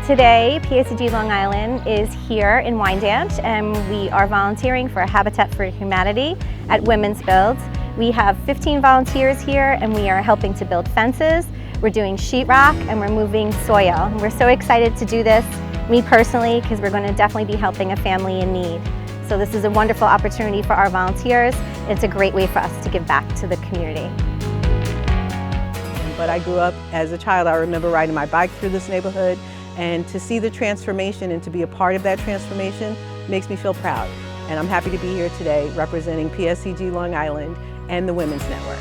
Today, PSEG Long Island is here in Wyandanch, and we are volunteering for Habitat for Humanity at Women's Build. We have 15 volunteers here, and we are helping to build fences. We're doing sheetrock, and we're moving soil. We're so excited to do this, me personally, because we're going to definitely be helping a family in need. So this is a wonderful opportunity for our volunteers. It's a great way for us to give back to the community. But I grew up as a child. I remember riding my bike through this neighborhood, and to see the transformation and to be a part of that transformation makes me feel proud. And I'm happy to be here today representing PSEG Long Island and the Women's Network.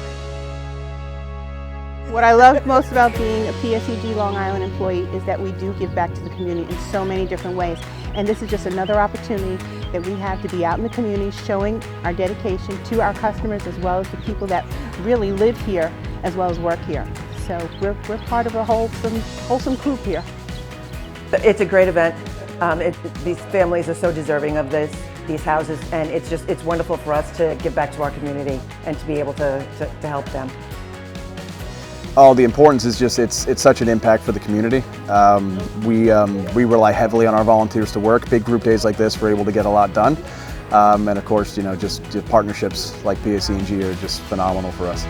What I love most about being a PSEG Long Island employee is that we do give back to the community in so many different ways. And this is just another opportunity that we have to be out in the community showing our dedication to our customers as well as the people that really live here as well as work here. So we're part of a wholesome group here. It's a great event. These families are so deserving of these houses, and it's wonderful for us to give back to our community and to be able to help them. Oh, the importance is just, it's such an impact for the community. We rely heavily on our volunteers to work. Big group days like this, we're able to get a lot done. And of course, just partnerships like PSE&G are just phenomenal for us.